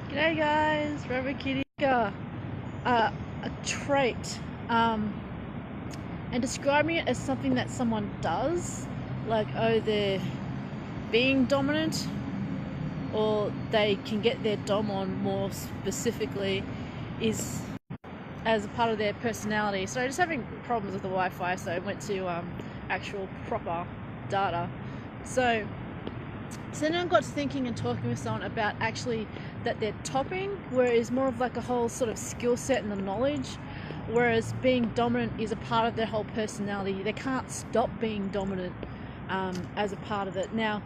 G'day guys, Robert Kitty. A trait, and describing it as something that someone does, like they're being dominant, or they can get their dom on more specifically, is as a part of their personality. So just having problems with the Wi-Fi, so I went to actual proper data. So then I got to thinking and talking with someone about actually that they're topping, where it's more of like a whole sort of skill set and the knowledge, whereas being dominant is a part of their whole personality. They can't stop being dominant as a part of it. Now,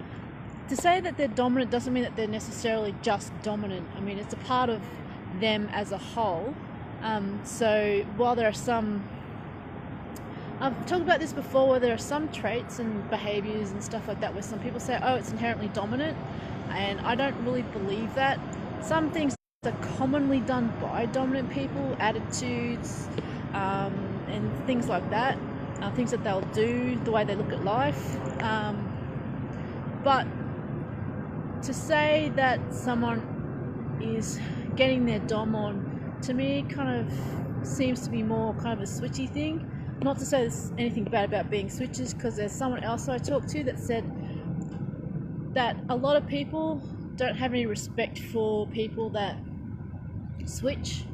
to say that they're dominant doesn't mean that they're necessarily just dominant. I mean, it's a part of them as a whole. So while there are some, I've talked about this before, where there are some traits and behaviours and stuff like that where some people say, oh, it's inherently dominant, and I don't really believe that. Some things are commonly done by dominant people, attitudes, and things like that, things that they'll do, the way they look at life. But to say that someone is getting their dom on, to me, kind of seems to be more kind of a switchy thing. Not to say there's anything bad about being switches, because there's someone else I talked to that said that a lot of people don't have any respect for people that switch,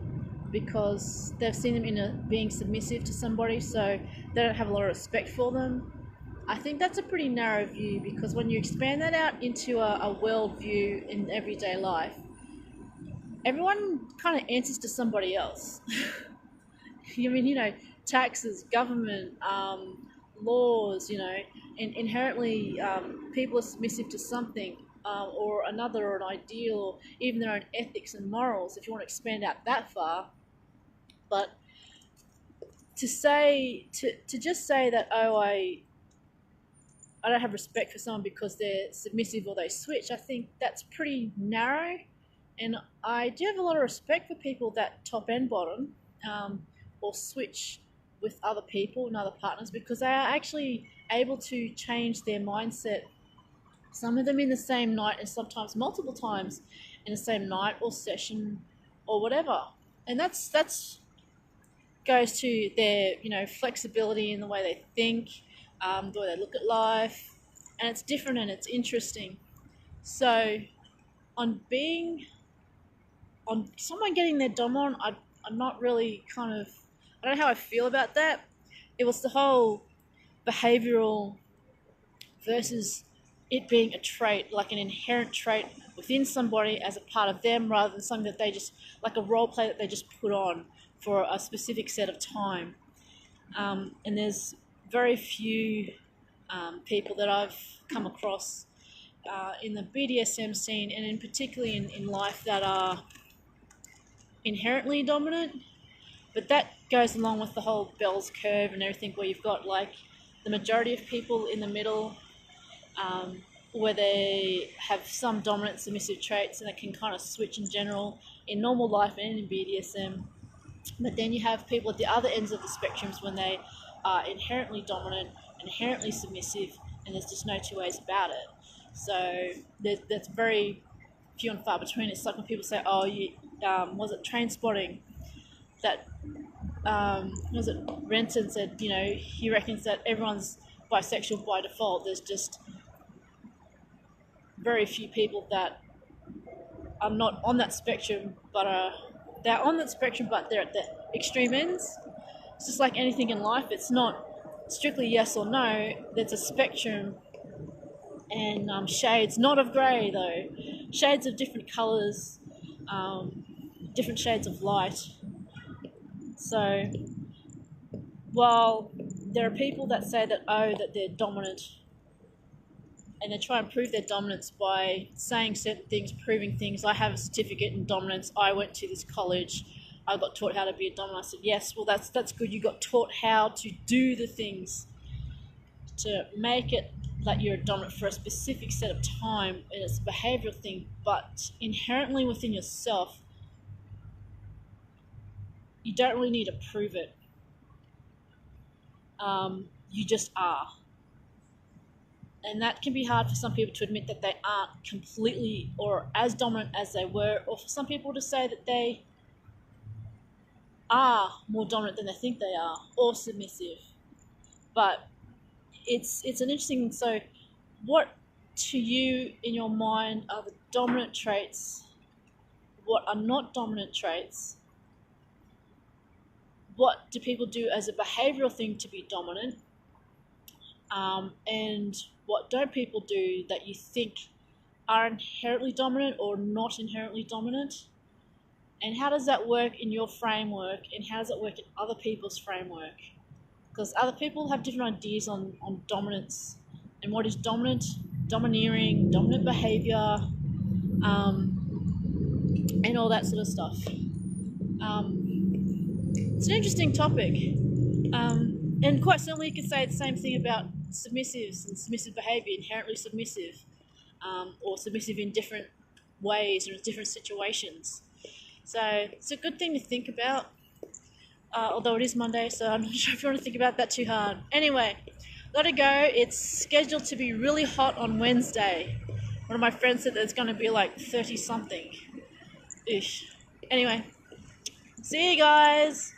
because they've seen them being submissive to somebody, so they don't have a lot of respect for them. I think that's a pretty narrow view, because when you expand that out into a world view in everyday life, everyone kind of answers to somebody else. I mean, taxes, government, laws, inherently people are submissive to something or another, or an ideal, or even their own ethics and morals, if you want to expand out that far. But to just say that, oh, I don't have respect for someone because they're submissive or they switch, I think that's pretty narrow. And I do have a lot of respect for people that top and bottom, or switch with other people and other partners, because they are actually able to change their mindset. Some of them in the same night, and sometimes multiple times in the same night or session or whatever. And that's goes to their flexibility in the way they think, the way they look at life, and it's different and it's interesting. So on being on someone getting their dom on, I'm not really I don't know how I feel about that. It was the whole behavioral versus it being a trait, like an inherent trait within somebody as a part of them, rather than something that they just, like a role play that they just put on for a specific set of time. And there's very few people that I've come across in the BDSM scene, and in particularly in life, that are inherently dominant. But that goes along with the whole Bell's curve and everything, where you've got like the majority of people in the middle, where they have some dominant submissive traits, and they can kind of switch in general in normal life and in BDSM. But then you have people at the other ends of the spectrums, when they are inherently dominant, inherently submissive, and there's just no two ways about it. So that's very few and far between. It's like when people say, oh, was it train spotting that was it Renton said, he reckons that everyone's bisexual by default. There's just very few people that are not on that spectrum, but they're on that spectrum, but they're at the extreme ends. It's just like anything in life. It's not strictly yes or no. There's a spectrum, and shades, not of grey though, shades of different colours, different shades of light. So while there are people that say that, oh, that they're dominant, and they try and prove their dominance by saying certain things, proving things. I have a certificate in dominance. I went to this college. I got taught how to be a dominant. I said, yes, well, that's good. You got taught how to do the things to make it that you're a dominant for a specific set of time, and it's a behavioural thing. But inherently within yourself, you don't really need to prove it. You just are. And that can be hard for some people to admit that they aren't completely or as dominant as they were, or for some people to say that they are more dominant than they think they are, or submissive. But it's an interesting. So, what to you in your mind are the dominant traits? What are not dominant traits? What do people do as a behavioral thing to be dominant? And what don't people do that you think are inherently dominant or not inherently dominant? And how does that work in your framework, and how does it work in other people's framework? Because other people have different ideas on dominance and what is dominant, domineering, dominant behavior, and all that sort of stuff. It's an interesting topic. And quite certainly you could say the same thing about submissives and submissive behavior, inherently submissive, or submissive in different ways or in different situations. So it's a good thing to think about, although it is Monday, so I'm not sure if you want to think about that too hard. Anyway, gotta go. It's scheduled to be really hot on Wednesday. One of my friends said that it's going to be like 30-something. Ish. Anyway, see you guys.